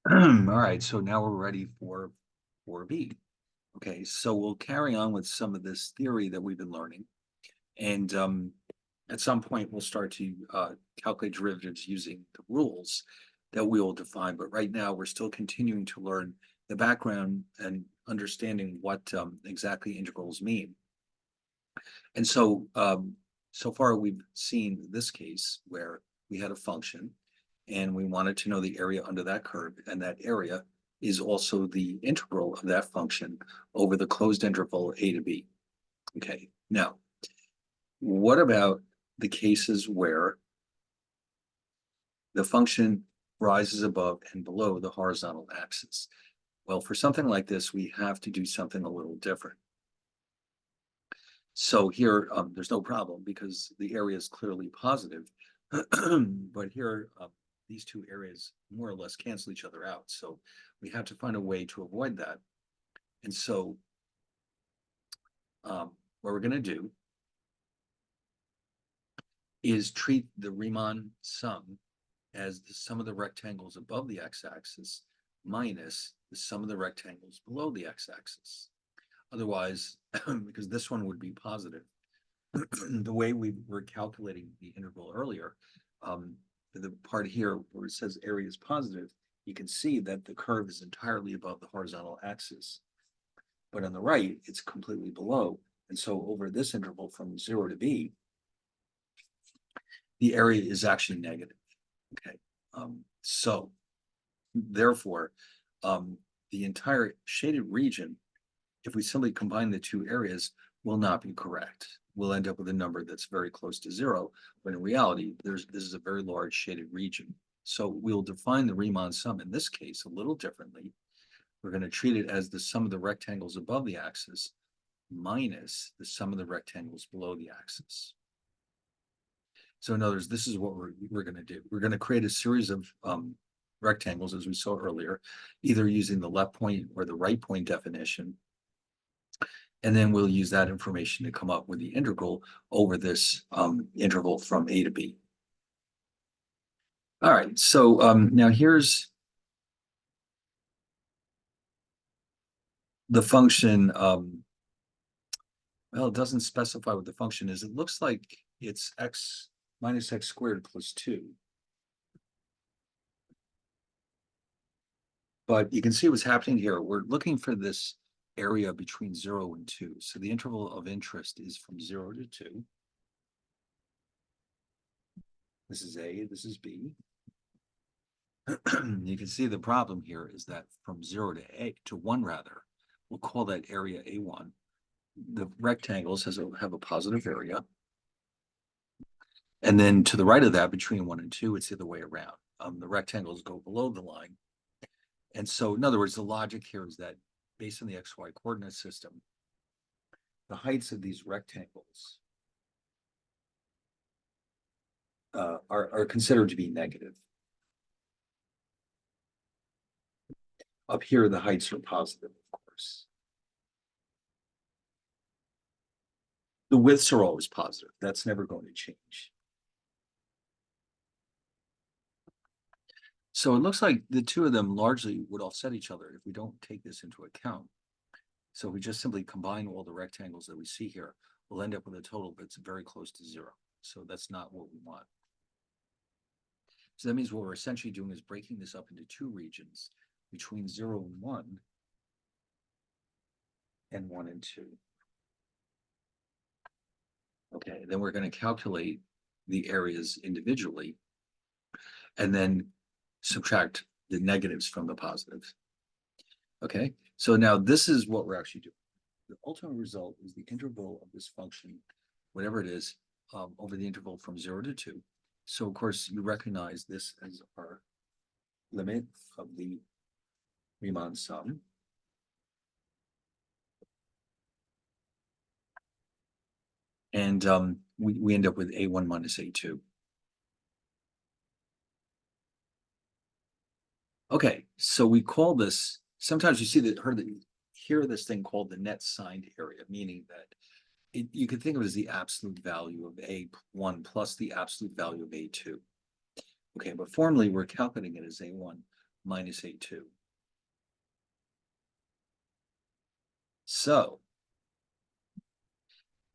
All right, so now we're ready for 4B. Okay, so we'll carry on with some of this theory that we've been learning. And at some point, we'll start to calculate derivatives using the rules that we will define. But right now, we're still continuing to learn the background and understanding what exactly integrals mean. And so, so far, we've seen this case where we had a function and we wanted to know the area under that curve, and that area is also the integral of that function over the closed interval a to b. Okay, now, what about the cases where the function rises above and below the horizontal axis? Well, for something like this, we have to do something a little different. So here, there's no problem because the area is clearly positive. But here, these two areas more or less cancel each other out. So we have to find a way to avoid that. And so what we're going to do is treat the Riemann sum as the sum of the rectangles above the x-axis minus the sum of the rectangles below the x-axis. Otherwise, because this one would be positive, the way we were calculating the integral earlier, the part here where it says area is positive, you can see that the curve is entirely above the horizontal axis. But on the right, it's completely below. And so over this interval from 0 to b, the area is actually negative. Okay, so therefore, the entire shaded region, if we simply combine the two areas, will not be correct. We'll end up with a number that's very close to 0, but in reality, this is a very large shaded region. So we'll define the Riemann sum in this case a little differently. We're going to treat it as the sum of the rectangles above the axis minus the sum of the rectangles below the axis. So in other words, this is what we're going to do. We're going to create a series of rectangles, as we saw earlier, either using the left point or the right point definition. And then we'll use that information to come up with the integral over this interval from a to b. All right, so now here's the function. Well, it doesn't specify what the function is. It looks like it's x minus x squared plus 2. But you can see what's happening here. We're looking for this area between 0 and 2. So the interval of interest is from 0 to 2. This is A, this is B. You can see the problem here is that from 0 to 1 rather, we'll call that area A1. The rectangles have a positive area. And then to the right of that, between 1 and 2, it's the other way around. The rectangles go below the line. And so, in other words, the logic here is that based on the XY coordinate system, the heights of these rectangles are considered to be negative. Up here, the heights are positive, of course. The widths are always positive. That's never going to change. So it looks like the two of them largely would offset each other if we don't take this into account. So we just simply combine all the rectangles that we see here, we'll end up with a total that's very close to 0. So that's not what we want. So that means what we're essentially doing is breaking this up into two regions between 0 and 1 and 1 and 2. Okay, then we're going to calculate the areas individually and then subtract the negatives from the positives. Okay, so now this is what we're actually doing. The ultimate result is the interval of this function, whatever it is, over the interval from 0 to 2. So of course you recognize this as our limit of the Riemann sum. And we end up with A1 minus A2. Okay, so we call this, sometimes you see that, hear this thing called the net signed area, meaning that you could think of it as the absolute value of A1 plus the absolute value of A2. Okay, but formally we're calculating it as A1 minus A2. So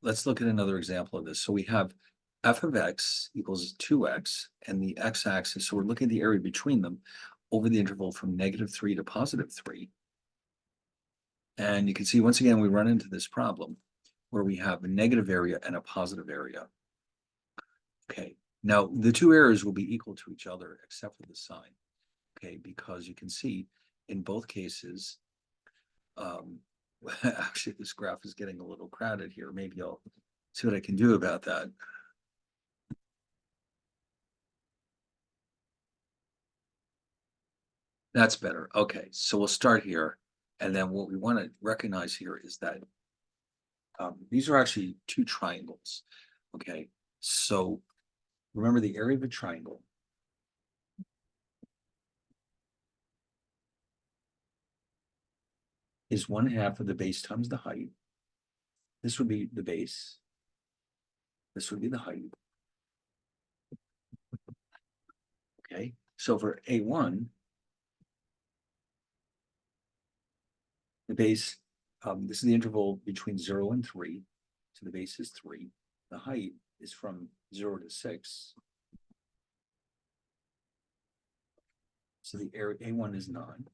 let's look at another example of this. So we have f of x equals 2x and the x-axis. So we're looking at the area between them over the interval from -3 to +3. And you can see, once again, we run into this problem where we have a negative area and a positive area. Okay, now the two areas will be equal to each other except for the sign. Okay, because you can see in both cases, actually this graph is getting a little crowded here. Maybe I'll see what I can do about that. That's better. Okay, so we'll start here. And then what we want to recognize here is that these are actually two triangles. Okay, so remember the area of a triangle is 1/2 of the base times the height. This would be the base. This would be the height. Okay, so for A1, the base, this is the interval between 0 and 3. So the base is 3. The height is from 0 to 6. So the area A1 is 9.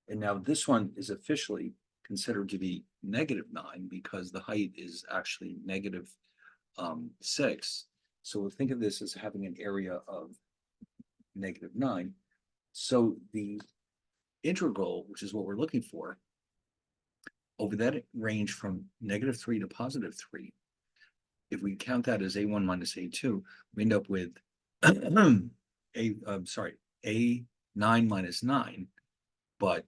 And now this one is officially considered to be -9 because the height is actually -6. So we'll think of this as having an area of -9. So the integral, which is what we're looking for, over that range from -3 to +3, if we count that as A1 minus A2, we end up with A9 minus 9, but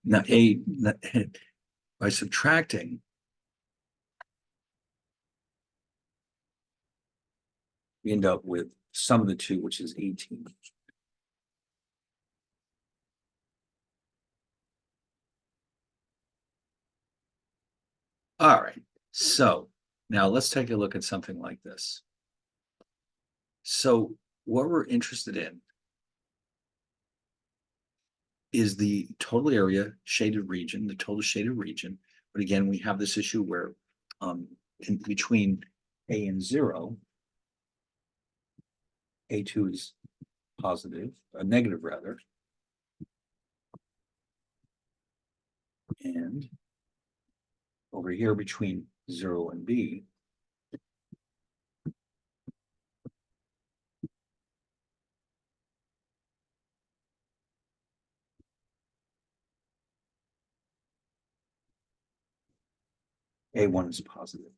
now by subtracting, we end up with sum of the two, which is 18. All right, so now let's take a look at something like this. So what we're interested in is the total area shaded region, the total shaded region. But again, we have this issue where in between A and 0, A2 is positive, negative rather. And over here between 0 and B, A1 is positive.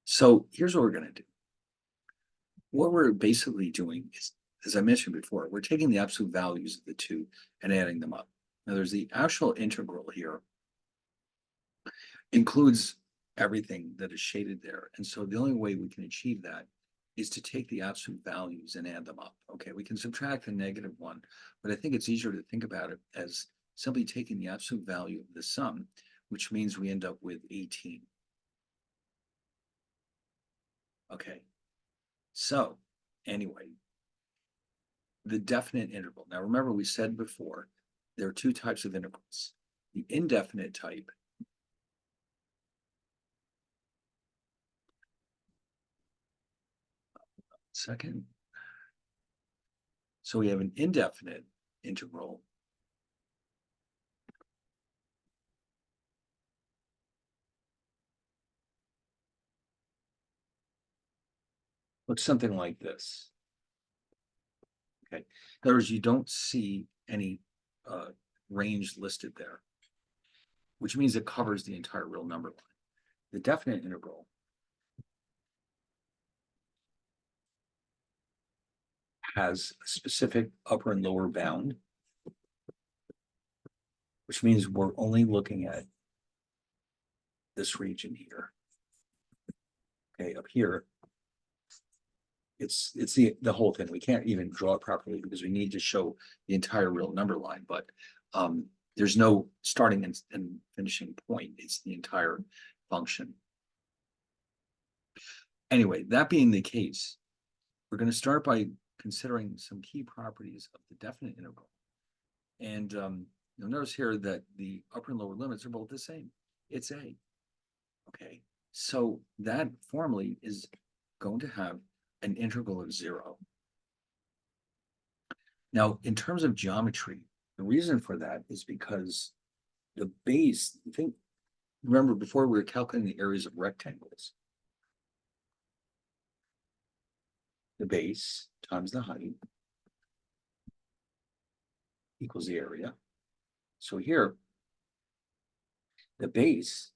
So here's what we're going to do. What we're basically doing is, as I mentioned before, we're taking the absolute values of the two and adding them up. Now there's the actual integral here, includes everything that is shaded there. And so the only way we can achieve that is to take the absolute values and add them up. Okay, we can subtract the -1, but I think it's easier to think about it as simply taking the absolute value of the sum, which means we end up with 18. Okay, so anyway, the definite interval. Now remember, we said before, there are two types of integrals. The indefinite type second. So we have an indefinite integral. Looks something like this. Okay. In other words, you don't see any range listed there, which means it covers the entire real number line. The definite integral has a specific upper and lower bound, which means we're only looking at this region here. Okay, up here, it's the whole thing. We can't even draw it properly because we need to show the entire real number line, but there's no starting and finishing point. It's the entire function. Anyway, that being the case, we're going to start by considering some key properties of the definite integral. And you'll notice here that the upper and lower limits are both the same. It's A. Okay, so that formally is going to have an integral of 0. Now, in terms of geometry, the reason for that is because the base, remember before we were calculating the areas of rectangles, the base times the height equals the area. So here, the base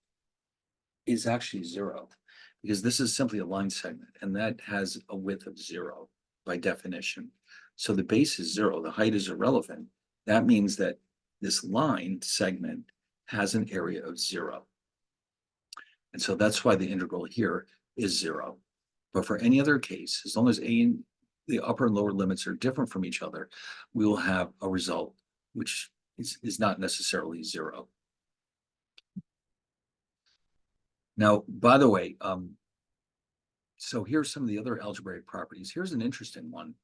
is actually 0 because this is simply a line segment and that has a width of 0 by definition. So the base is 0, the height is irrelevant. That means that this line segment has an area of 0. And so that's why the integral here is 0. But for any other case, as long as the upper and lower limits are different from each other, we will have a result which is not necessarily 0. Now, by the way, so here's some of the other algebraic properties. Here's an interesting one.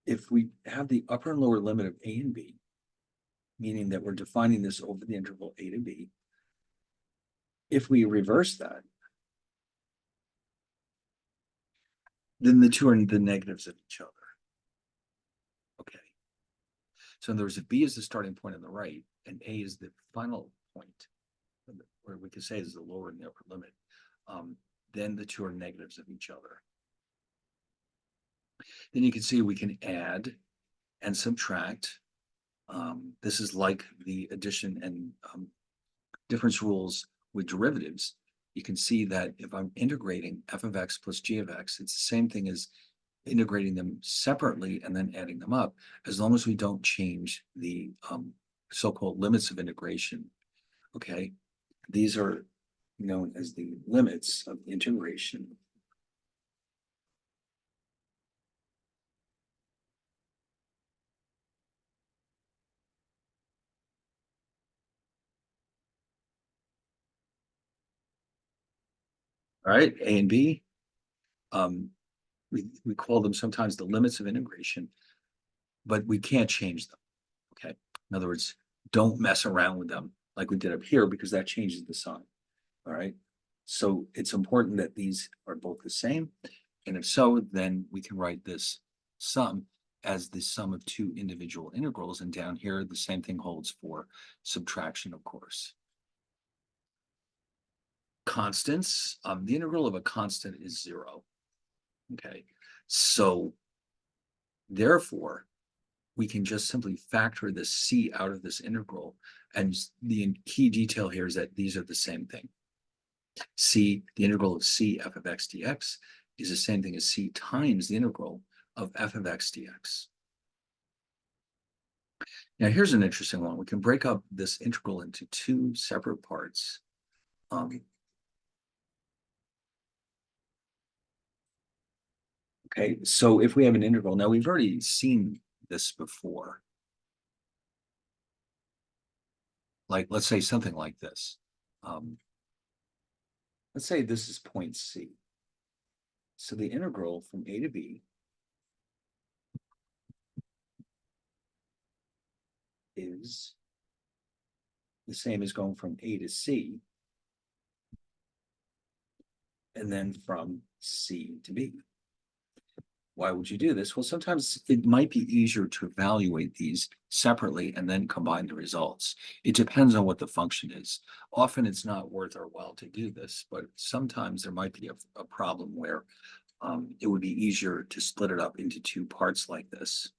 If we have the upper and lower limit of a and b, meaning that we're defining this over the interval a to b, if we reverse that, then the two are the negatives of each other. Okay. So in other words, if b is the starting point on the right and a is the final point, or we could say is the lower and the upper limit, then the two are negatives of each other. Then you can see we can add and subtract. This is like the addition and difference rules with derivatives. You can see that if I'm integrating f of x plus g of x, it's the same thing as integrating them separately and then adding them up, as long as we don't change the so-called limits of integration. Okay, these are known as the limits of integration. All right, A and B, we call them sometimes the limits of integration, but we can't change them. Okay, in other words, don't mess around with them like we did up here because that changes the sign. All right, so it's important that these are both the same, and if so, then we can write this sum as the sum of two individual integrals, and down here the same thing holds for subtraction, of course. Constants, the integral of a constant is 0. Okay, so therefore we can just simply factor the c out of this integral, and the key detail here is that these are the same thing. C, the integral of c f of x dx is the same thing as c times the integral of f of x dx. Now here's an interesting one. We can break up this integral into two separate parts. Okay, so if we have an integral, now we've already seen this before. Like, let's say something like this. Let's say this is point C. So the integral from A to B is the same as going from A to C, and then from C to B. Why would you do this? Well, sometimes it might be easier to evaluate these separately and then combine the results. It depends on what the function is. Often it's not worth our while to do this, but sometimes there might be a problem where it would be easier to split it up into two parts like this.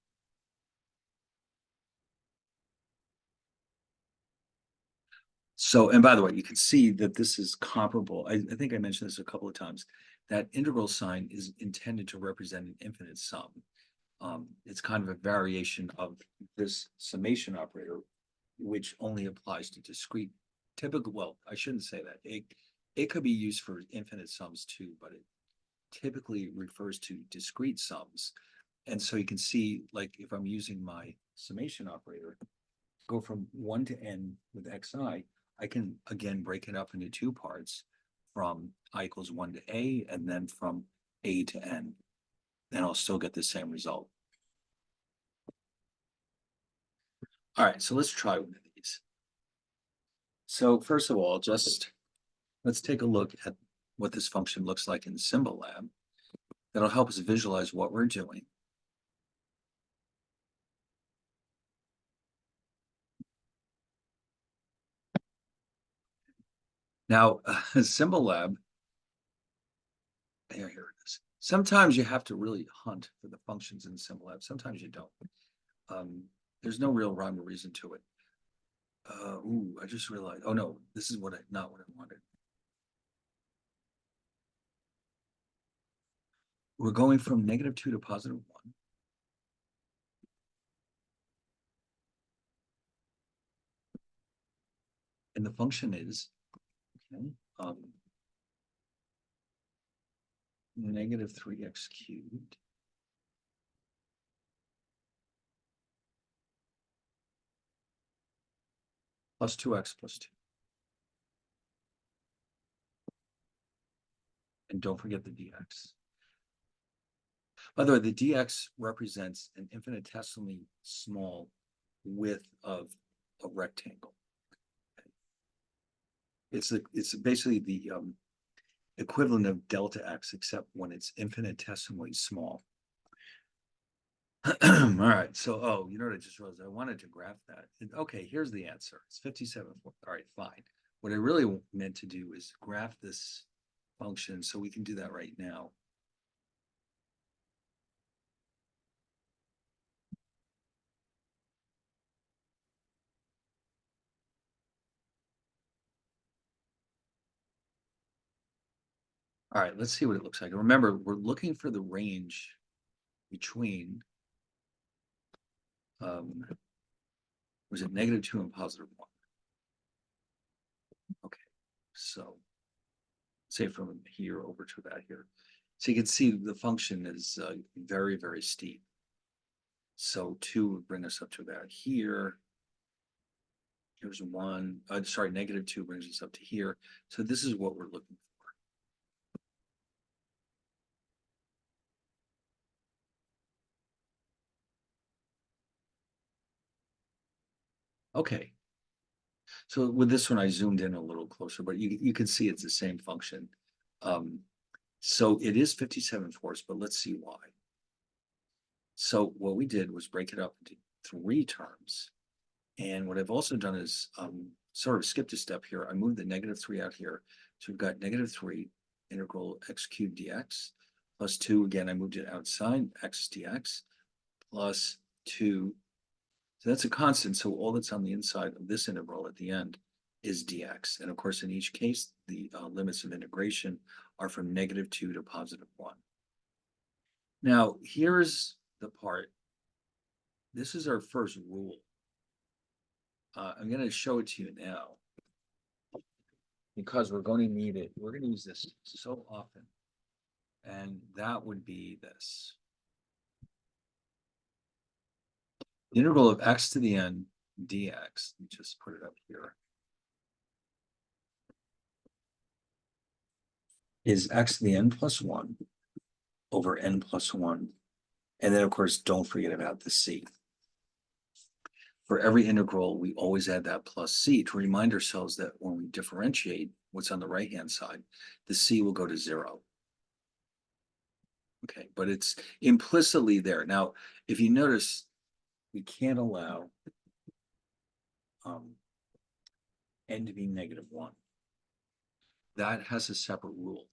So, and by the way, you can see that this is comparable. I think I mentioned this a couple of times. That integral sign is intended to represent an infinite sum. It's kind of a variation of this summation operator, which only applies to discrete, typical, well, I shouldn't say that. It could be used for infinite sums too, but it typically refers to discrete sums. And so you can see, like, if I'm using my summation operator, go from 1 to n with xi, I can again break it up into two parts. from I equals 1 to A and then from A to N. Then I'll still get the same result. All right, so let's try one of these. So first of all, let's take a look at what this function looks like in Symbolab. That'll help us visualize what we're doing. Now, Symbolab, here it is. Sometimes you have to really hunt for the functions in Symbolab. Sometimes you don't. There's no real rhyme or reason to it. I just realized, oh no, this is not what I wanted. We're going from -2 to +1. And the function is, okay, -3x cubed plus 2x plus 2. And don't forget the dx. By the way, the dx represents an infinitesimally small width of a rectangle. It's basically the equivalent of delta x, except when it's infinitesimally small. All right, so you know what I just realized? I wanted to graph that. Okay, here's the answer. It's 57. All right, fine. What I really meant to do is graph this function, so we can do that right now. All right, let's see what it looks like. Remember, we're looking for the range between was it -2 and +1? Okay, so say from here over to that here. So you can see the function is very, very steep. So 2 would bring us up to about here. Here's 1, sorry, -2 brings us up to here. So this is what we're looking for. Okay. So with this one, I zoomed in a little closer, but you can see it's the same function. So it is 57/4, but let's see why. So what we did was break it up into 3 terms. And what I've also done is sort of skipped a step here. I moved the -3 out here. So we've got -3 integral x cubed dx plus 2. Again, I moved it outside x dx plus 2. So that's a constant. So all that's on the inside of this integral at the end is dx. And of course, in each case, the limits of integration are from -2 to +1. Now, here's the part. This is our first rule. I'm going to show it to you now because we're going to need it. We're going to use this so often. And that would be this. The integral of x to the n dx, let me just put it up here, is x to the n plus 1 over n plus 1. And then, of course, don't forget about the c. For every integral, we always add that plus c to remind ourselves that when we differentiate what's on the right-hand side, the c will go to 0. Okay, but it's implicitly there. Now, if you notice, we can't allow n to be -1. That has a separate rule.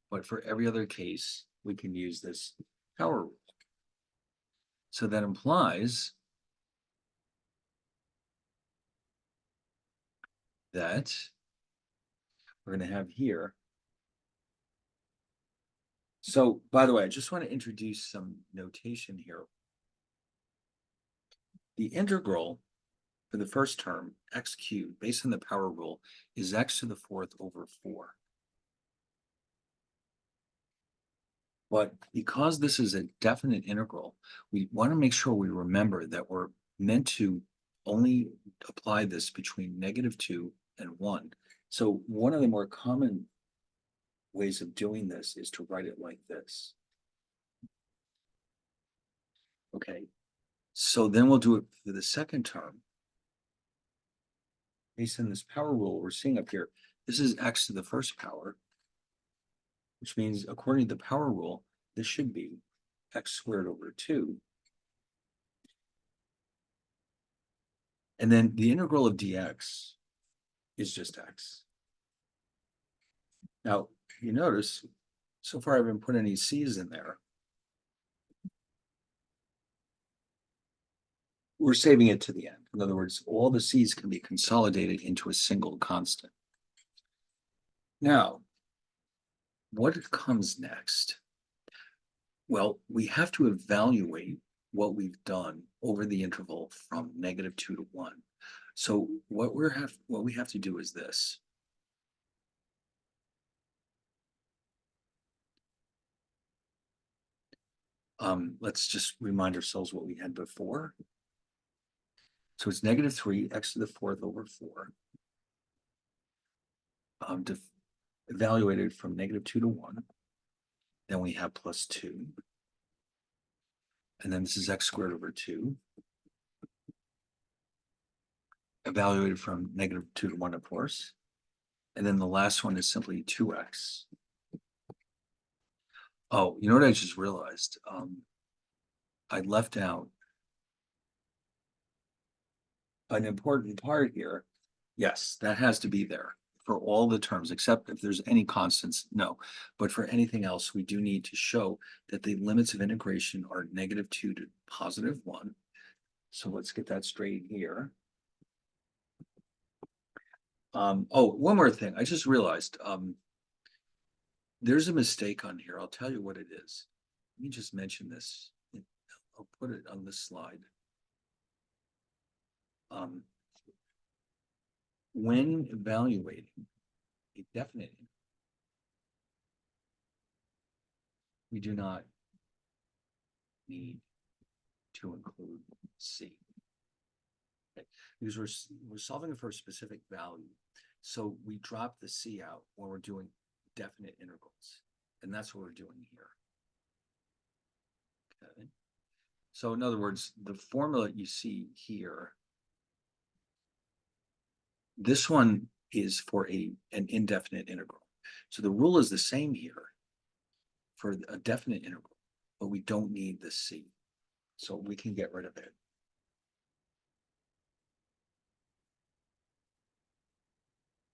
But for every other case, we can use this power rule. So that implies that we're going to have here. So, by the way, I just want to introduce some notation here. The integral for the first term, x cubed, based on the power rule, is x to the 4th over 4. But because this is a definite integral, we want to make sure we remember that we're meant to only apply this between -2 and 1. So one of the more common ways of doing this is to write it like this. Okay, so then we'll do it for the second term. Based on this power rule we're seeing up here, this is x to the first power, which means according to the power rule, this should be x squared over 2. And then the integral of dx is just x. Now, you notice, so far I haven't put any c's in there. We're saving it to the end. In other words, all the c's can be consolidated into a single constant. Now, what comes next? Well, we have to evaluate what we've done over the interval from -2 to 1. So what we have to do is this. Let's just remind ourselves what we had before. So it's -3 x to the 4th over 4. Evaluated from -2 to 1. Then we have +2. And then this is x squared over 2. Evaluated from -2 to 1, of course. And then the last one is simply 2x. Oh, you know what I just realized? I left out an important part here. Yes, that has to be there for all the terms, except if there's any constants, no. But for anything else, we do need to show that the limits of integration are -2 to +1. So let's get that straight here. Oh, one more thing. I just realized there's a mistake on here. I'll tell you what it is. Let me just mention this. I'll put it on this slide. When evaluating a definite, we do not need to include C. Okay. Because we're solving for a specific value. So we drop the C out when we're doing definite integrals. And that's what we're doing here. Okay. So in other words, the formula you see here, this one is for an indefinite integral. So the rule is the same here for a definite integral, but we don't need the C. So we can get rid of it.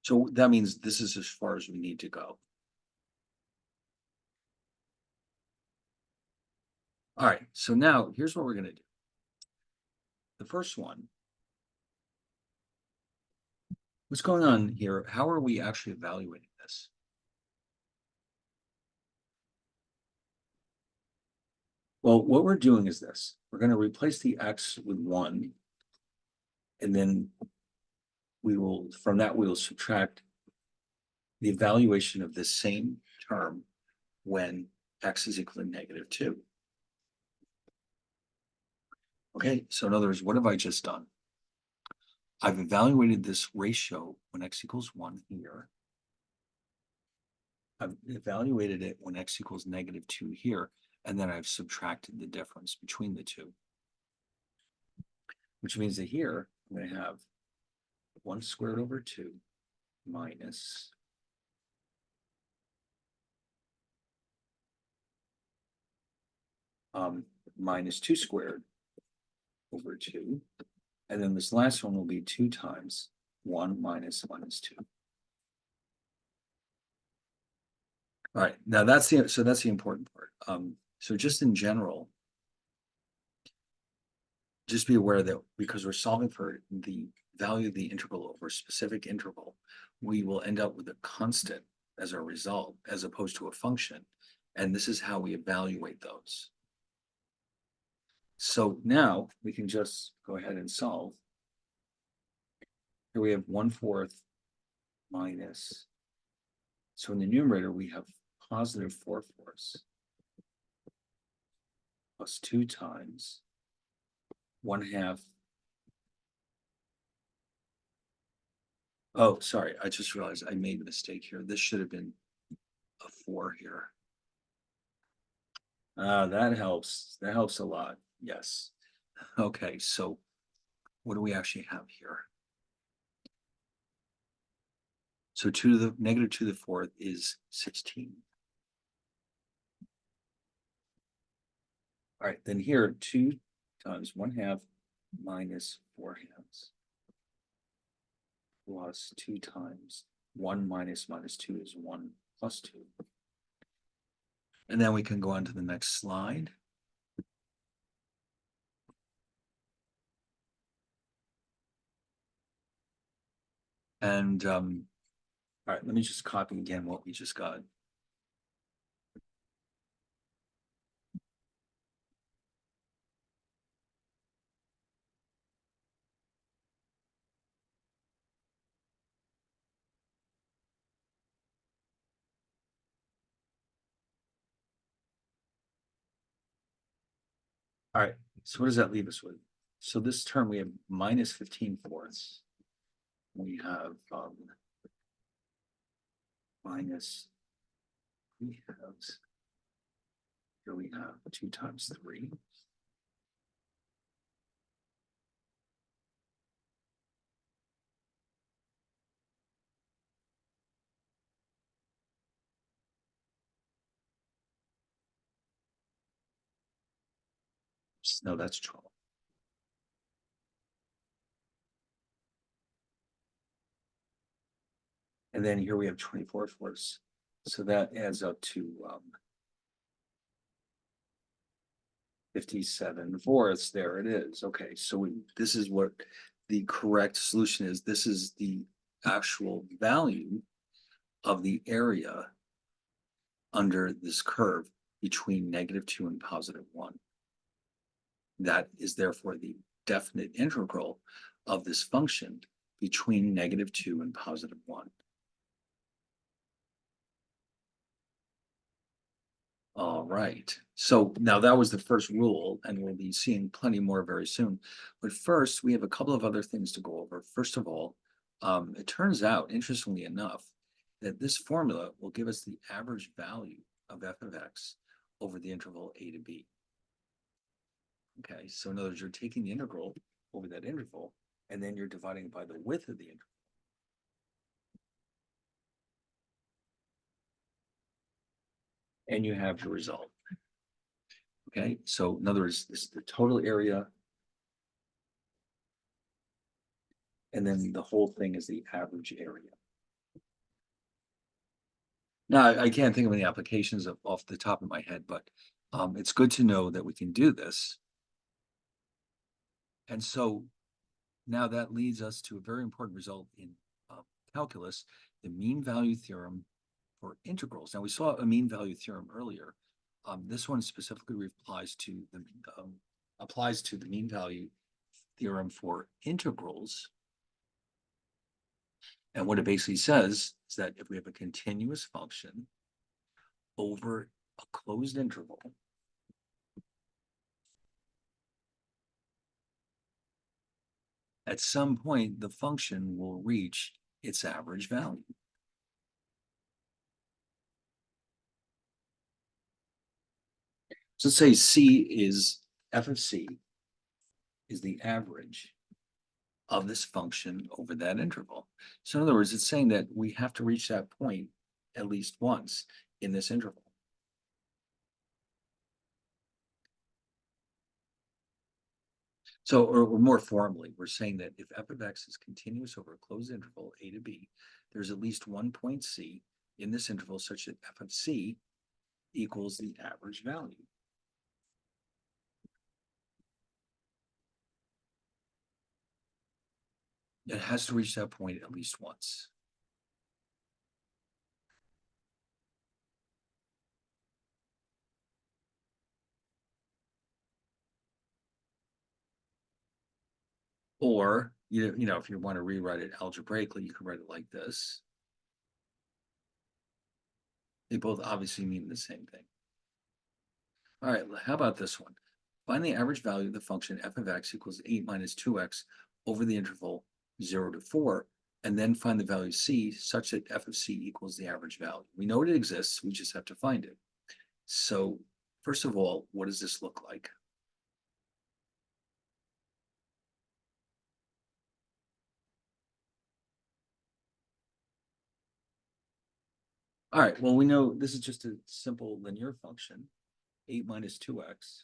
So that means this is as far as we need to go. All right, so now here's what we're going to do. The first one, what's going on here? How are we actually evaluating this? Well, what we're doing is this. We're going to replace the x with 1, and then we will, from that, we will subtract the evaluation of this same term when x is equal to -2. Okay, so in other words, what have I just done? I've evaluated this ratio when x equals 1 here. I've evaluated it when x equals -2 here, and then I've subtracted the difference between the two. Which means that here, I'm going to have 1 squared over 2 minus minus 2 squared over 2. And then this last one will be 2 times 1 minus 2. All right, now that's the important part. So just in general, just be aware that because we're solving for the value of the integral over a specific interval, we will end up with a constant as a result, as opposed to a function. And this is how we evaluate those. So now we can just go ahead and solve. Here we have 1/4 minus. So in the numerator, we have positive 4/4 plus 2 times 1/2 Oh, sorry, I just realized I made a mistake here. This should have been a 4 here. That helps. That helps a lot. Yes. Okay, so what do we actually have here? So 2 to the negative 2 to the 4th is 16. All right, then here 2 times 1/2 minus 4/2 plus 2 times 1 minus 2 is 1 plus 2. And then we can go on to the next slide. And all right, let me just copy again what we just got. All right, so what does that leave us with? So this term we have minus 15/4. We have minus 3/2. Here we have 2 times 3. No, that's 12. And then here we have 24/4. So that adds up to 57/4. There it is. Okay, so this is what the correct solution is. This is the actual value of the area under this curve between -2 and +1. That is therefore the definite integral of this function between -2 and +1. All right. So now that was the first rule, and we'll be seeing plenty more very soon. But first, we have a couple of other things to go over. First of all, it turns out, interestingly enough, that this formula will give us the average value of f of x over the interval a to b. Okay, so in other words, you're taking the integral over that interval, and then you're dividing by the width of the interval. And you have your result. Okay, so in other words, this is the total area, and then the whole thing is the average area. Now, I can't think of any applications off the top of my head, but it's good to know that we can do this. And so now that leads us to a very important result in calculus, the mean value theorem for integrals. Now we saw a mean value theorem earlier. This one specifically applies to the mean value theorem for integrals. And what it basically says is that if we have a continuous function over a closed interval, at some point the function will reach its average value. So let's say f of c is the average of this function over that interval. So in other words, it's saying that we have to reach that point at least once in this interval. So, or more formally, we're saying that if f of x is continuous over a closed interval a to b, there's at least one point c in this interval such that f of c equals the average value. It has to reach that point at least once. Or, you know, if you want to rewrite it algebraically, you can write it like this. They both obviously mean the same thing. All right, how about this one? Find the average value of the function f of x equals 8 minus 2x over the interval 0 to 4, and then find the value C such that f of C equals the average value. We know it exists, we just have to find it. So first of all, what does this look like? All right, well, we know this is just a simple linear function, 8 minus 2x.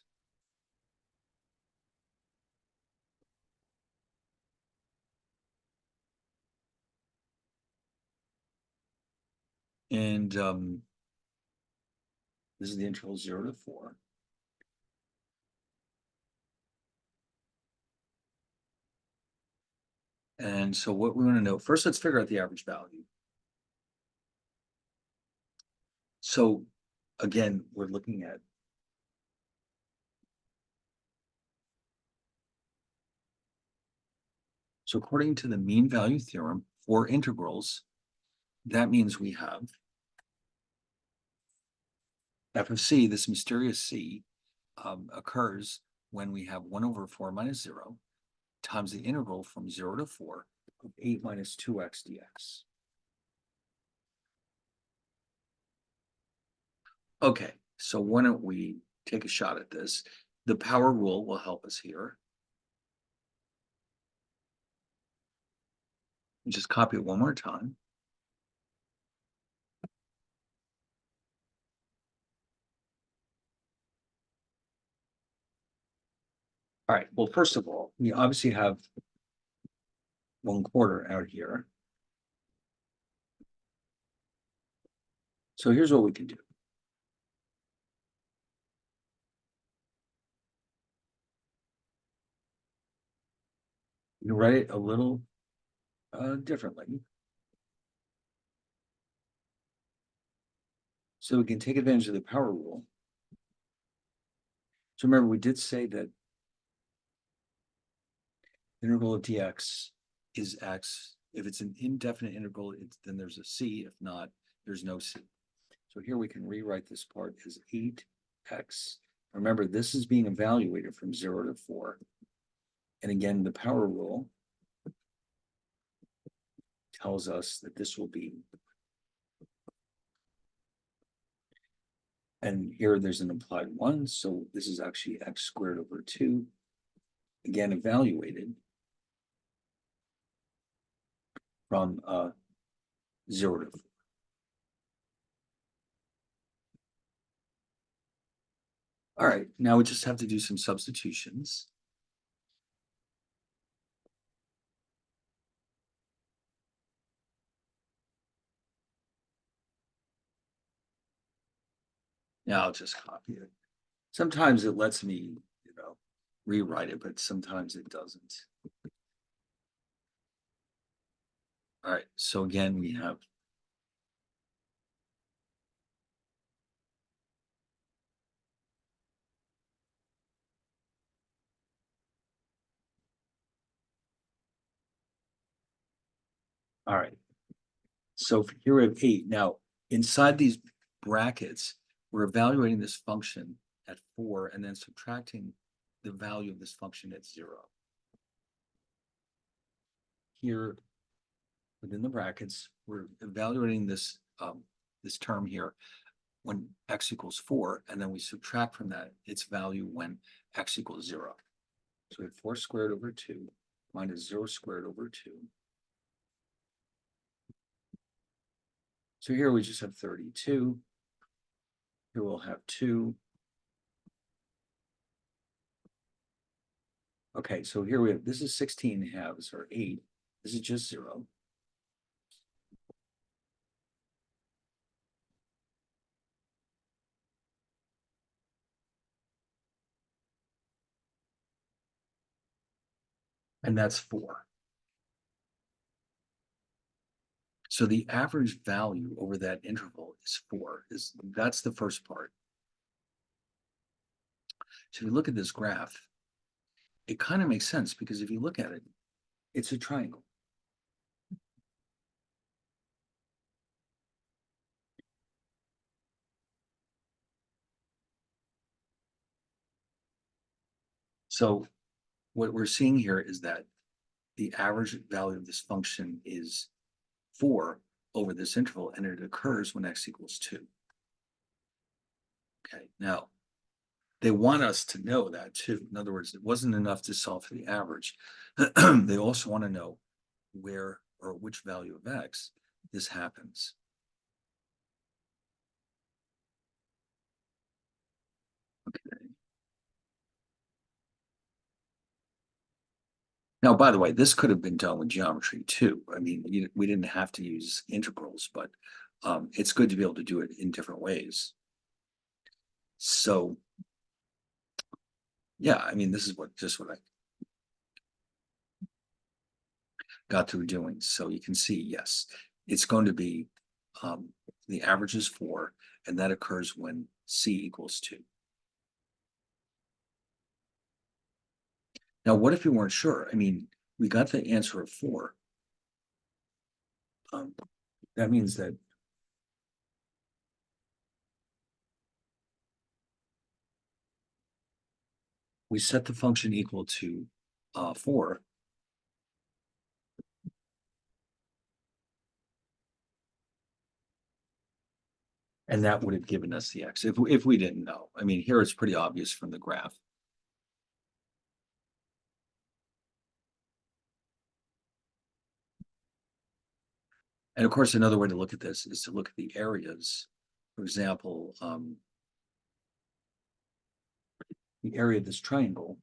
And this is the interval 0 to 4. And so what we want to know, first let's figure out the average value. So again, we're looking at so according to the mean value theorem for integrals, that means we have f of c, this mysterious c, occurs when we have 1 over 4 minus 0 times the integral from 0 to 4 of 8 minus 2x dx. Okay, so why don't we take a shot at this? The power rule will help us here. Just copy it one more time. All right, well, first of all, we obviously have 1/4 out here. So here's what we can do. You can write it a little differently. So we can take advantage of the power rule. So remember, we did say that the integral of dx is x. If it's an indefinite integral, then there's a c. If not, there's no c. So here we can rewrite this part as 8x. Remember, this is being evaluated from 0 to 4. And again, the power rule tells us that this will be, and here there's an implied 1, so this is actually x squared over 2, again evaluated from 0 to 4. All right, now we just have to do some substitutions. Now I'll just copy it. Sometimes it lets me, rewrite it, but sometimes it doesn't. All right, so again, we have all right. So here we have 8. Now, inside these brackets, we're evaluating this function at 4 and then subtracting the value of this function at 0. Here, within the brackets, we're evaluating this this term here when x equals 4, and then we subtract from that its value when x equals 0. So we have 4 squared over 2 minus 0 squared over 2. So here we just have 32. Here we'll have 2. Okay, so here we have, this is 16 halves, or 8. This is just 0. And that's 4. So the average value over that interval is 4. That's the first part. So if you look at this graph, it kind of makes sense because if you look at it, it's a triangle. So what we're seeing here is that the average value of this function is 4 over this interval, and it occurs when x equals 2. Okay, now they want us to know that too. In other words, it wasn't enough to solve for the average. They also want to know where or which value of x this happens. Okay. Now, by the way, this could have been done with geometry too. I mean, we didn't have to use integrals, but it's good to be able to do it in different ways. So, yeah, I mean, this is just what I got through doing. So you can see, yes, it's going to be the average is 4, and that occurs when c equals 2. Now, what if we weren't sure? I mean, we got the answer of 4. That means that we set the function equal to 4. And that would have given us the x if we didn't know. I mean, here it's pretty obvious from the graph. And of course, another way to look at this is to look at the areas. For example, the area of this triangle.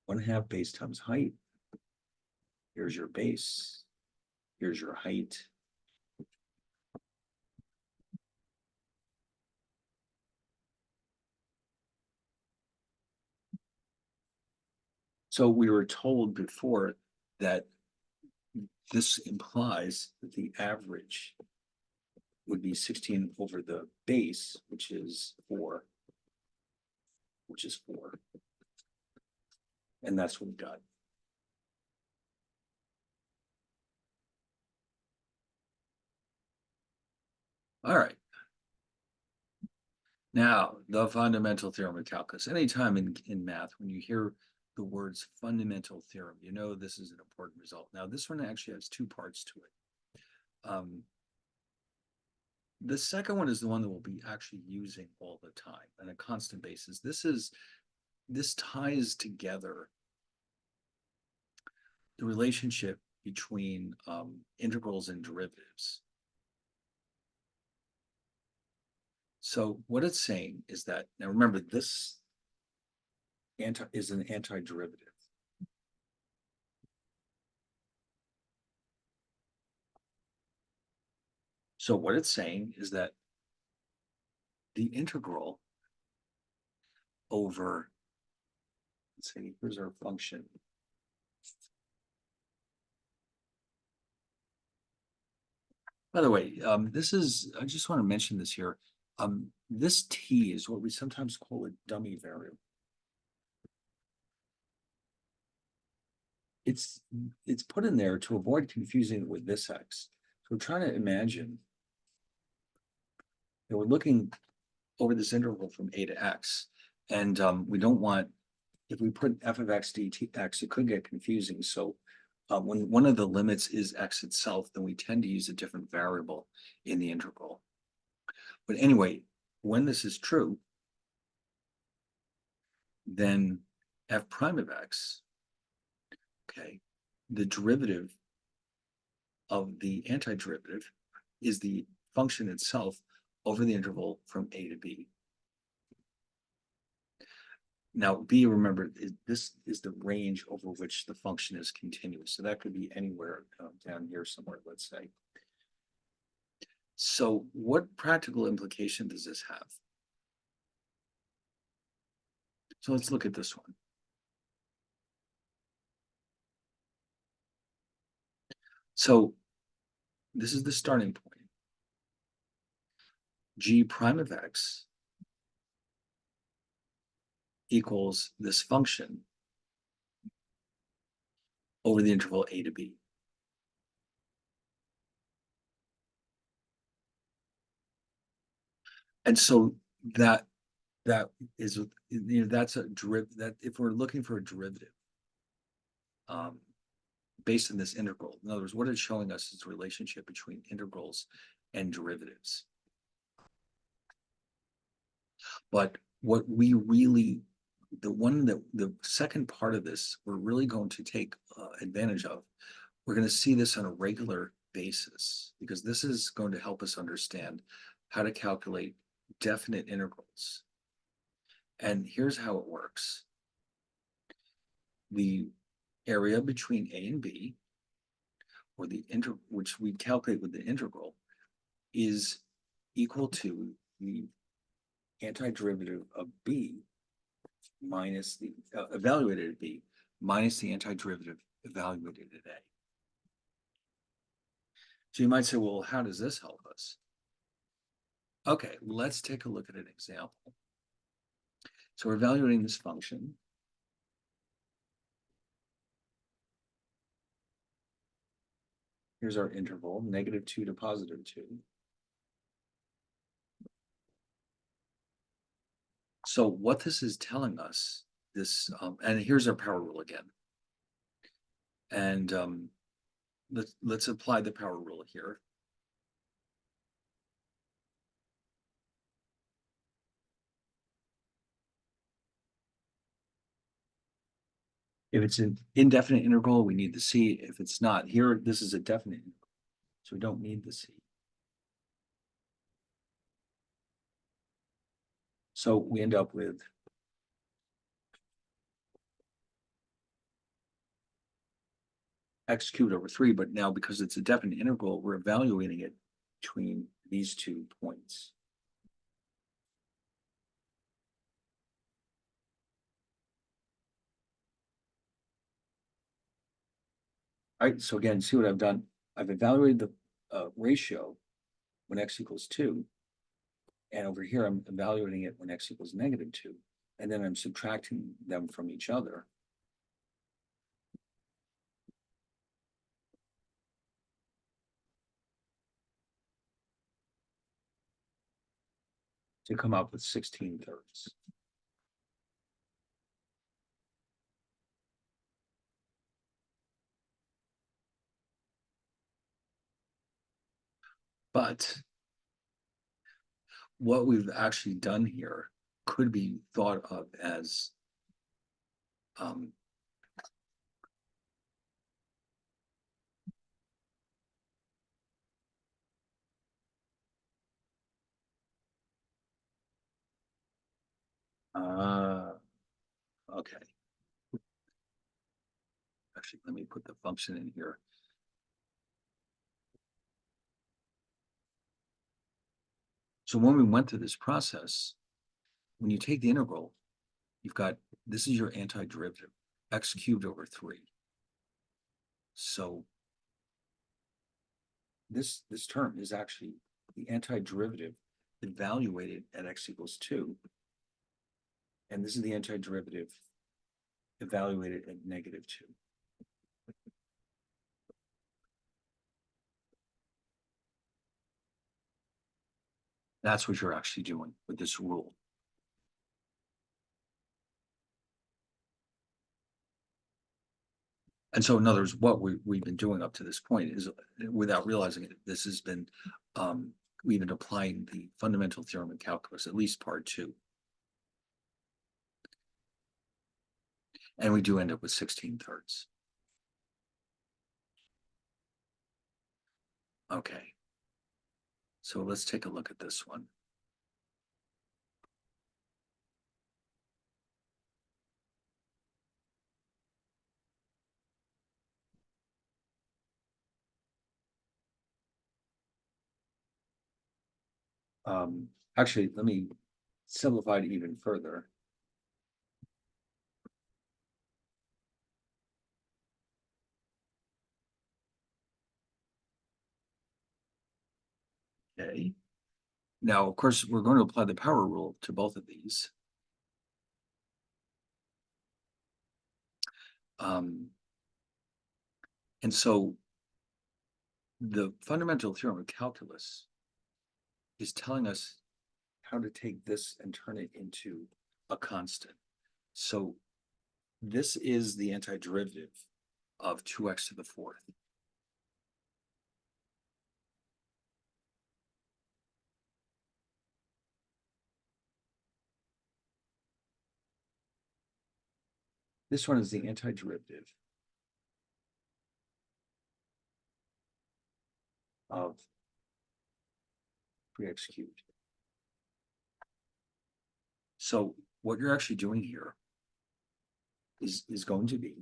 One half base times height. Here's your base. Here's your height. So we were told before that this implies that the average would be 16 over the base, which is 4. And that's what we got. All right. Now, the fundamental theorem of calculus. Anytime in math, when you hear the words fundamental theorem, you know this is an important result. Now, this one actually has 2 parts to it. The second one is the one that we'll be actually using all the time on a constant basis. This ties together the relationship between integrals and derivatives. So what it's saying is that, now remember, this is an antiderivative. So what it's saying is that the integral over, let's say, here's our function. By the way, I just want to mention this here. This t is what we sometimes call a dummy variable. It's put in there to avoid confusing it with this x. So we're trying to imagine that we're looking over this interval from a to x, and we don't want, if we put f of x dx, it could get confusing. So when one of the limits is x itself, then we tend to use a different variable in the integral. But anyway, when this is true, then f prime of x, okay, the derivative of the antiderivative is the function itself over the interval from a to b. Now, b, remember, this is the range over which the function is continuous. So that could be anywhere down here somewhere, let's say. So what practical implication does this have? So let's look at this one. So this is the starting point. G prime of x equals this function over the interval a to b. And so that is you know, that's a that if we're looking for a derivative, um, based on this integral, in other words, what it's showing us is the relationship between integrals and derivatives. But what we really, the second part of this, we're really going to take advantage of. We're going to see this on a regular basis because this is going to help us understand how to calculate definite integrals. And here's how it works. The area between A and B, or which we calculate with the integral, is equal to the antiderivative of B minus the evaluated at B minus the antiderivative evaluated at A. So you might say, well, how does this help us? Okay, let's take a look at an example. So we're evaluating this function. Here's our interval, -2 to +2. So what this is telling us, and here's our power rule again. And let's apply the power rule here. If it's an indefinite integral, we need the c. If it's not, here, this is a definite integral, so we don't need the c. So we end up with x³/3, but now because it's a definite integral, we're evaluating it between these 2 points. All right, so again, see what I've done? I've evaluated the ratio when x equals 2, and over here I'm evaluating it when x equals -2, and then I'm subtracting them from each other. To come up with 16/3. But what we've actually done here could be thought of as um, okay. Actually, let me put the function in here. So when we went through this process, when you take the integral, you've got, this is your antiderivative, x³/3. So this term is actually the antiderivative evaluated at x equals 2. And this is the antiderivative evaluated at -2. That's what you're actually doing with this rule. And so in other words, what we've been doing up to this point is, without realizing it, this has been, we've been applying the fundamental theorem in calculus, at least part 2. And we do end up with 16/3. Okay. So let's take a look at this one. Actually, let me simplify it even further. Okay. Now, of course, we're going to apply the power rule to both of these. And so the fundamental theorem of calculus is telling us how to take this and turn it into a constant. So this is the antiderivative of 2x to the fourth. This one is the antiderivative of 3x cubed. So what you're actually doing here is going to be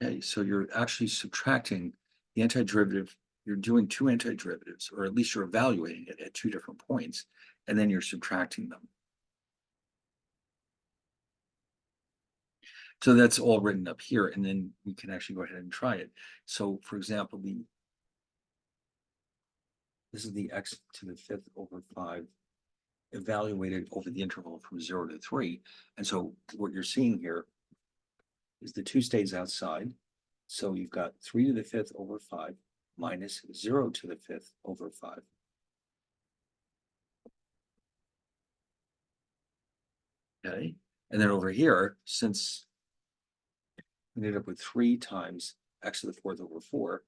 okay, so you're actually subtracting the antiderivative. You're doing two antiderivatives, or at least you're evaluating it at two different points, and then you're subtracting them. So that's all written up here, and then we can actually go ahead and try it. So for example, this is the x to the fifth over 5 evaluated over the interval from 0 to 3. And so what you're seeing here is the 2 stays outside. So you've got 3 to the fifth over 5 minus 0 to the fifth over 5. Okay, and then over here, since we ended up with 3 times x to the fourth over 4,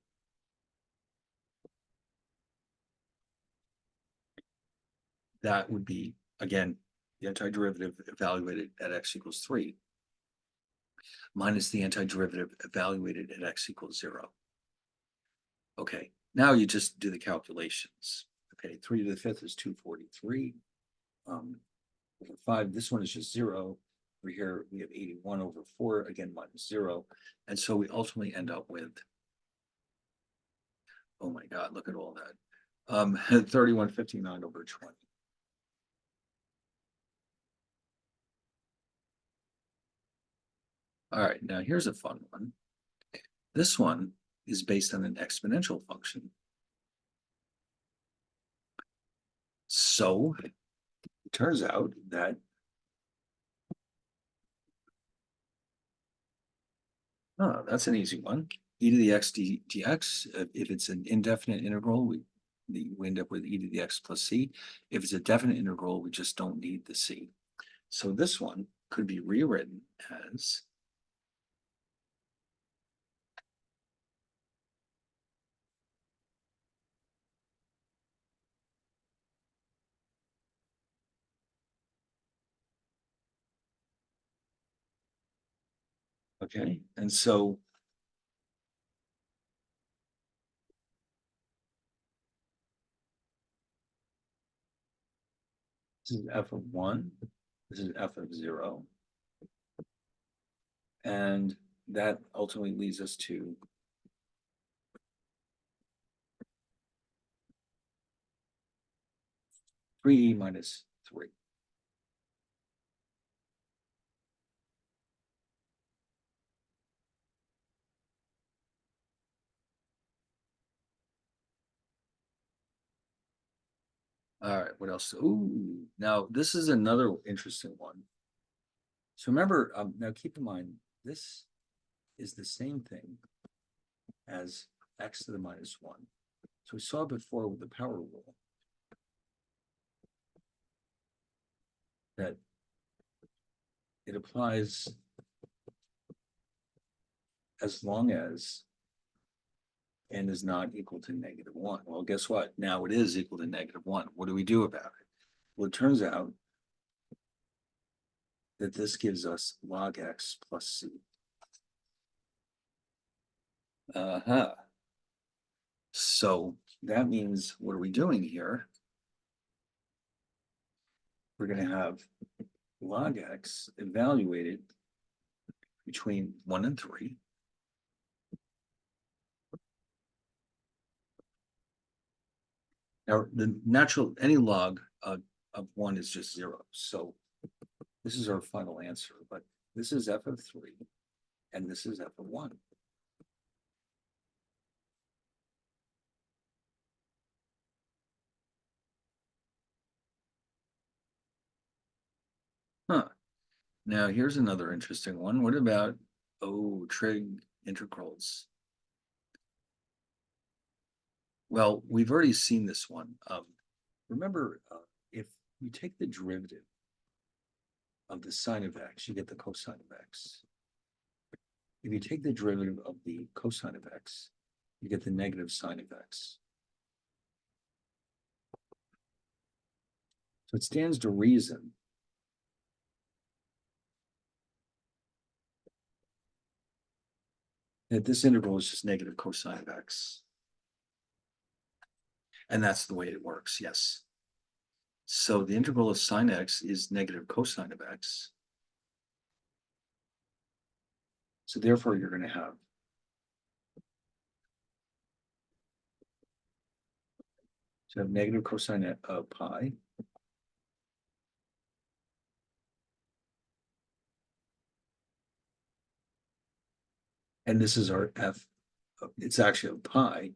that would be, again, the antiderivative evaluated at x equals 3 minus the antiderivative evaluated at x equals 0. Okay, now you just do the calculations. Okay, 3 to the fifth is 243. Over 5, this one is just 0. Over here, we have 81 over 4, again, minus 0. And so we ultimately end up with, oh my God, look at all that. 3159 over 20. All right, now here's a fun one. This one is based on an exponential function. So it turns out that that's an easy one. E to the x dx, if it's an indefinite integral, we end up with e to the x plus c. If it's a definite integral, we just don't need the c. So this one could be rewritten as okay. And so this is f of 1, this is f of 0. And that ultimately leads us to three e minus 3. All right, what else? Ooh, now this is another interesting one. So remember, now keep in mind, this is the same thing as x to the minus 1. So we saw before with the power rule that it applies as long as n is not equal to -1. Well, guess what? Now it is equal to -1. What do we do about it? Well, it turns out that this gives us log x plus c. Uh-huh. So that means, what are we doing here? We're going to have log x evaluated between 1 and 3. Now, the natural, any log of 1 is just 0. So this is our final answer, but this is f of 3, and this is f of 1. Huh. Now, here's another interesting one. What about, oh, trig integrals? Well, we've already seen this one. Remember, if you take the derivative of the sine of x, you get the cosine of x. If you take the derivative of the cosine of x, you get the negative sine of x. So it stands to reason that this integral is just negative cosine of x. And that's the way it works, yes. So the integral of sine x is negative cosine of x. So therefore, you're going to have negative cosine of pi. And this is our f. It's actually a pi.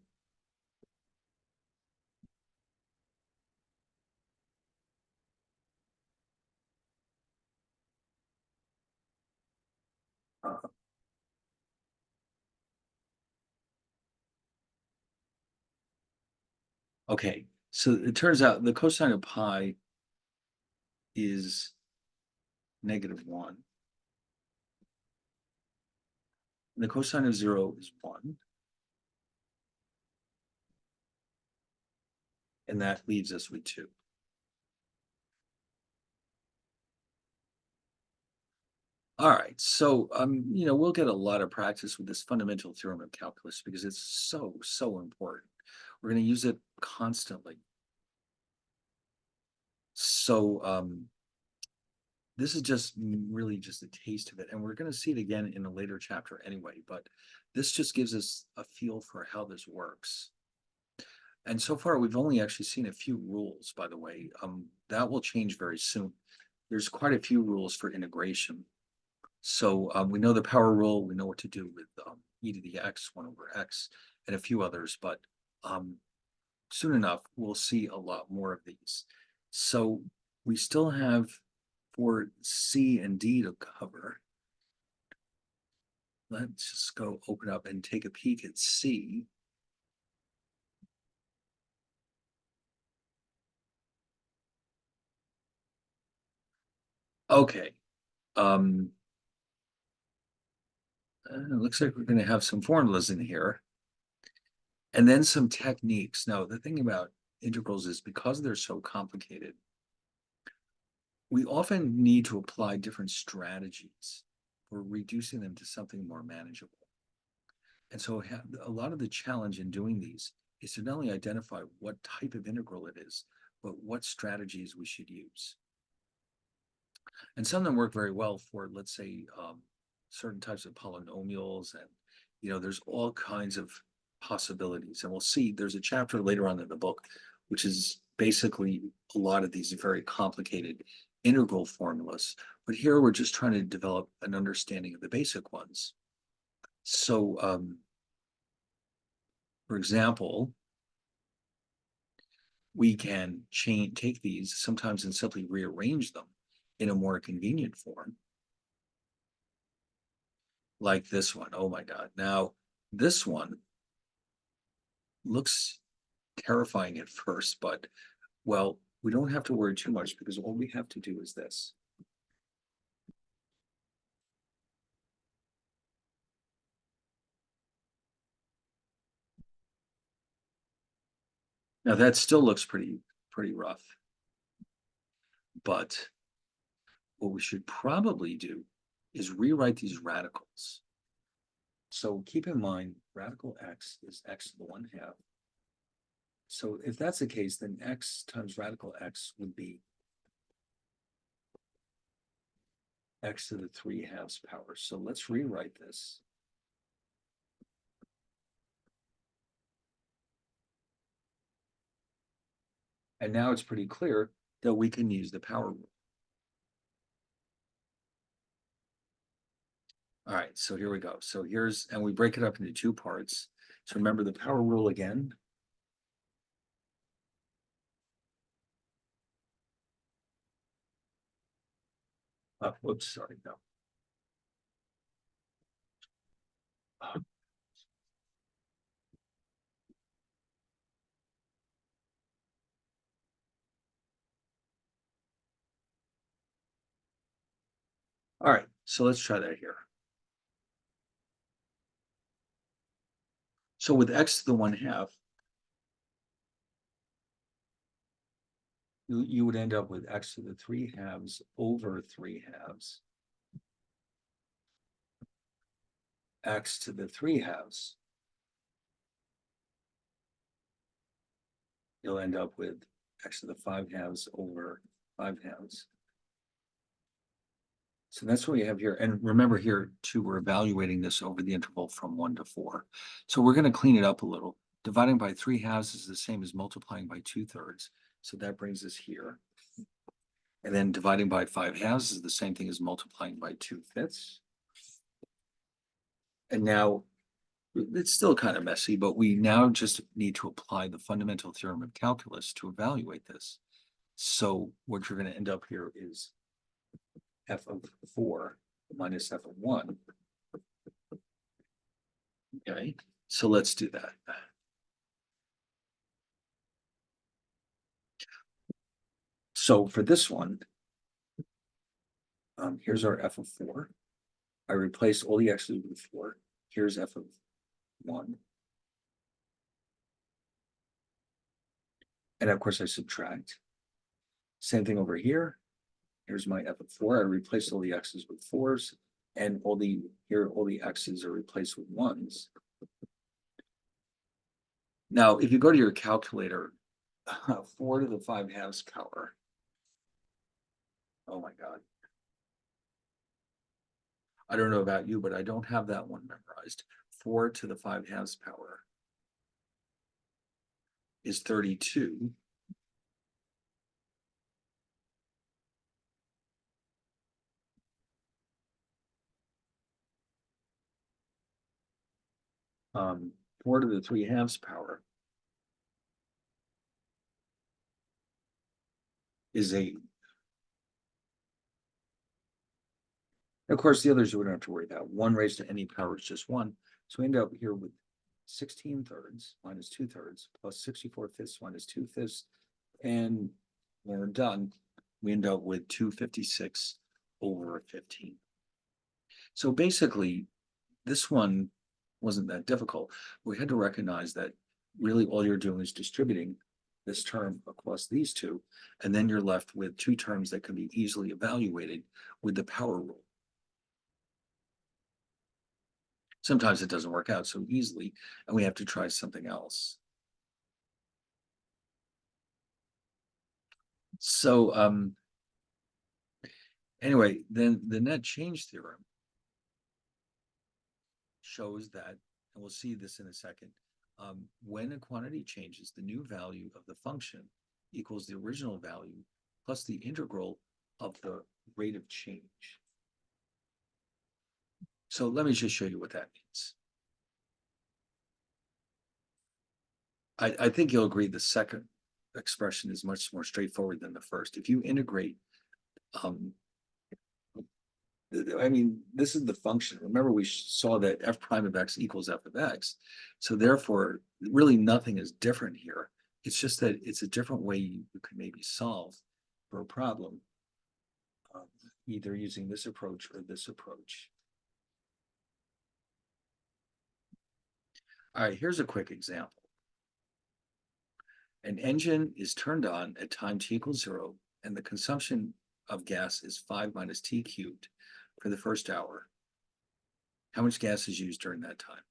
Okay, so it turns out the cosine of pi is -1. And the cosine of 0 is 1. And that leaves us with 2. All right, so we'll get a lot of practice with this fundamental theorem of calculus because it's so important. We're going to use it constantly. So this is just really just a taste of it, and we're going to see it again in a later chapter anyway, but this just gives us a feel for how this works. And so far, we've only actually seen a few rules, by the way. That will change very soon. There's quite a few rules for integration. So we know the power rule, we know what to do with e to the x, 1 over x, and a few others, but soon enough, we'll see a lot more of these. So we still have for C and D to cover. Let's just go open up and take a peek at C. Okay. It looks like we're going to have some formulas in here. And then some techniques. Now, the thing about integrals is because they're so complicated, we often need to apply different strategies for reducing them to something more manageable. And so a lot of the challenge in doing these is to not only identify what type of integral it is, but what strategies we should use. And some of them work very well for, let's say, certain types of polynomials, and there's all kinds of possibilities. And we'll see there's a chapter later on in the book, which is basically a lot of these very complicated integral formulas. But here we're just trying to develop an understanding of the basic ones. So, for example, we can take these sometimes and simply rearrange them in a more convenient form. Like this one. Oh my God. Now, this one looks terrifying at first, but well, we don't have to worry too much because all we have to do is this. Now that still looks pretty rough, but what we should probably do is rewrite these radicals. So keep in mind, radical x is x to the 1/2. So if that's the case, then x times radical x would be x to the 3/2 power. So let's rewrite this. And now it's pretty clear that we can use the power rule. All right, so here we go. So and we break it up into 2 parts. So remember the power rule again. Whoops, sorry, no. All right, so let's try that here. So with x to the 1/2, you would end up with x to the 3/2 over 3/2. X to the 3/2. You'll end up with x to the 5/2 over 5/2. So that's what we have here. And remember here too, we're evaluating this over the interval from 1 to 4. So we're going to clean it up a little. Dividing by 3/2 is the same as multiplying by 2/3. So that brings us here. And then dividing by 5/2 is the same thing as multiplying by 2/5. And now it's still kind of messy, but we now just need to apply the fundamental theorem of calculus to evaluate this. So what you're going to end up here is f of 4 minus f of 1. Okay, so let's do that. So for this one, here's our f of 4. I replace all the x's with 4. Here's f of 1. And of course I subtract. Same thing over here. Here's my f of 4. I replace all the x's with 4s, and all the x's are replaced with 1s. Now, if you go to your calculator, 4 to the 5/2 power. Oh my God. I don't know about you, but I don't have that one memorized. 4 to the 5/2 power is 32. Um, 4 to the 3/2 power is 8. Of course, the others you wouldn't have to worry about. 1 raised to any power is just 1. So we end up here with 16/3 minus 2/3 plus 64/5 minus 2/5. And when we're done, we end up with 256 over 15. So basically, this one wasn't that difficult. We had to recognize that really all you're doing is distributing this term across these two, and then you're left with two terms that can be easily evaluated with the power rule. Sometimes it doesn't work out so easily, and we have to try something else. So anyway, then the net change theorem shows that, and we'll see this in a second, when a quantity changes, the new value of the function equals the original value plus the integral of the rate of change. So let me just show you what that means. I think you'll agree the second expression is much more straightforward than the first. If you integrate, I mean, this is the function. Remember, we saw that f prime of x equals f of x. So therefore, really nothing is different here. It's just that it's a different way you could maybe solve for a problem, either using this approach or this approach. All right, here's a quick example. An engine is turned on at time t equals 0, and the consumption of gas is 5 minus t cubed for the first hour. How much gas is used during that time?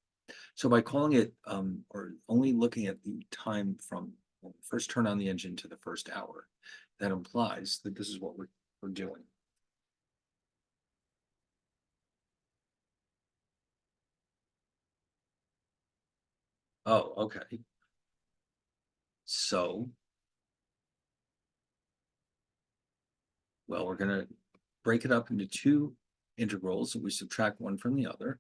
So by calling it, or only looking at the time from when we first turn on the engine to the first hour, that implies that this is what we're doing. Oh, okay. So, well, we're going to break it up into two integrals, and we subtract one from the other.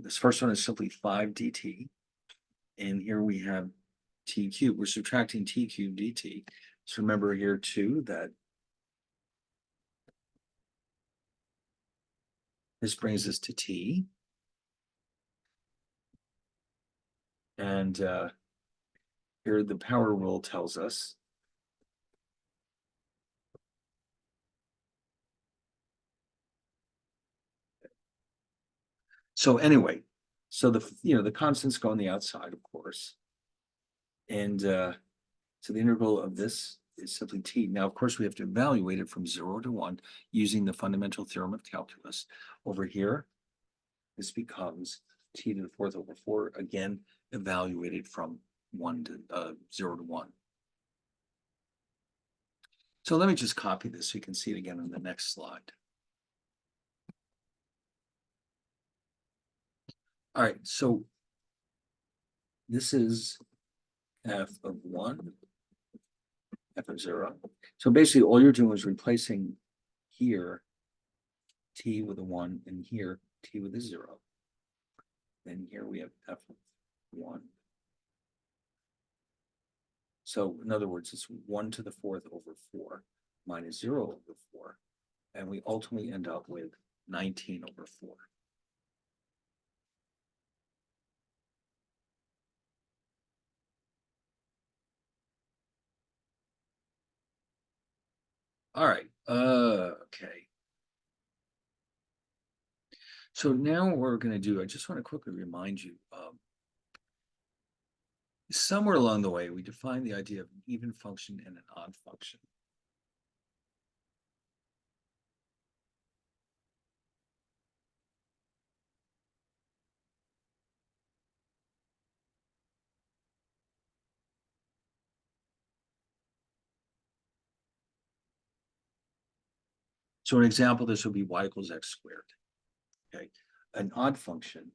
This first one is simply 5 dt, and here we have t cubed. We're subtracting t cubed dt. So remember here too that This brings us to t. And here the power rule tells us so anyway, so the constants go on the outside, of course. And so the integral of this is simply t. Now, of course, we have to evaluate it from 0 to 1 using the fundamental theorem of calculus. Over here, this becomes t to the fourth over 4, again, evaluated from 0 to 1. So let me just copy this so you can see it again on the next slide. All right, so this is f of 1, f of 0. So basically all you're doing is replacing here t with a 1 and here t with a 0. And here we have f of 1. So in other words, it's 1 to the fourth over 4 minus 0 over 4. And we ultimately end up with 19 over 4. All right, okay. So now what we're going to do, I just want to quickly remind you, somewhere along the way, we defined the idea of an even function and an odd function. So an example, this would be y equals x squared. Okay, an odd function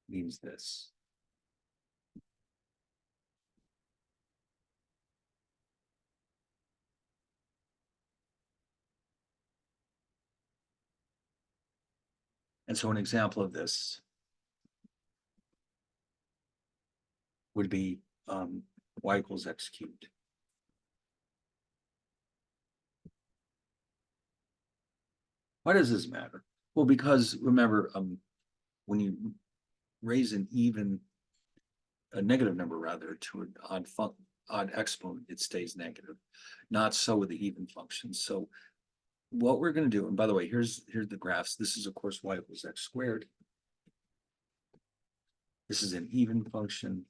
means this. And so an example of this would be y equals x cubed. Why does this matter? Well, because remember, when you raise a negative number rather to an odd exponent, it stays negative. Not so with the even function. So what we're going to do, and by the way, here's the graphs. This is of course y equals x squared. This is an even function.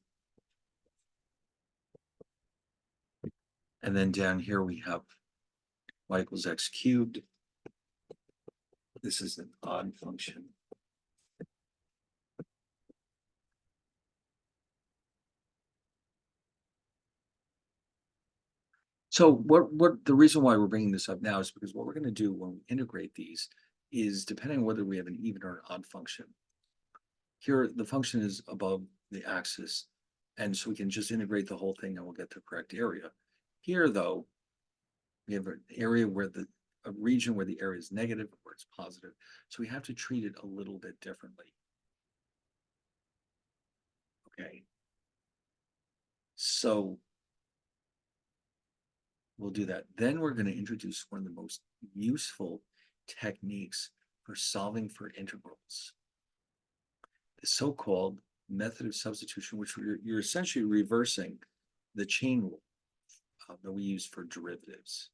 And then down here we have y equals x cubed. This is an odd function. So what the reason why we're bringing this up now is because what we're going to do when we integrate these is depending on whether we have an even or an odd function. Here, the function is above the axis, and so we can just integrate the whole thing and we'll get the correct area. Here, though, we have an area where a region where the area is negative or it's positive. So we have to treat it a little bit differently. Okay. So we'll do that. Then we're going to introduce one of the most useful techniques for solving for integrals. The so-called method of substitution, which you're essentially reversing the chain rule that we use for derivatives.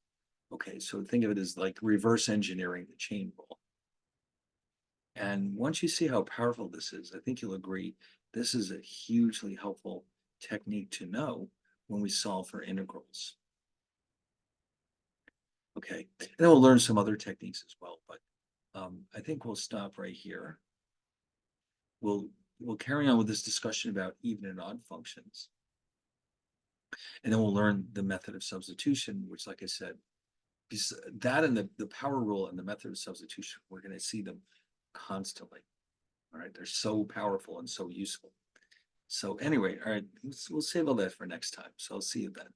Okay, so think of it as like reverse engineering the chain rule. And once you see how powerful this is, I think you'll agree this is a hugely helpful technique to know when we solve for integrals. Okay, and then we'll learn some other techniques as well, but I think we'll stop right here. We'll carry on with this discussion about even and odd functions. And then we'll learn the method of substitution, which, like I said, that and the power rule and the method of substitution, we're going to see them constantly. All right, they're so powerful and so useful. So anyway, all right, we'll save all that for next time. So I'll see you then.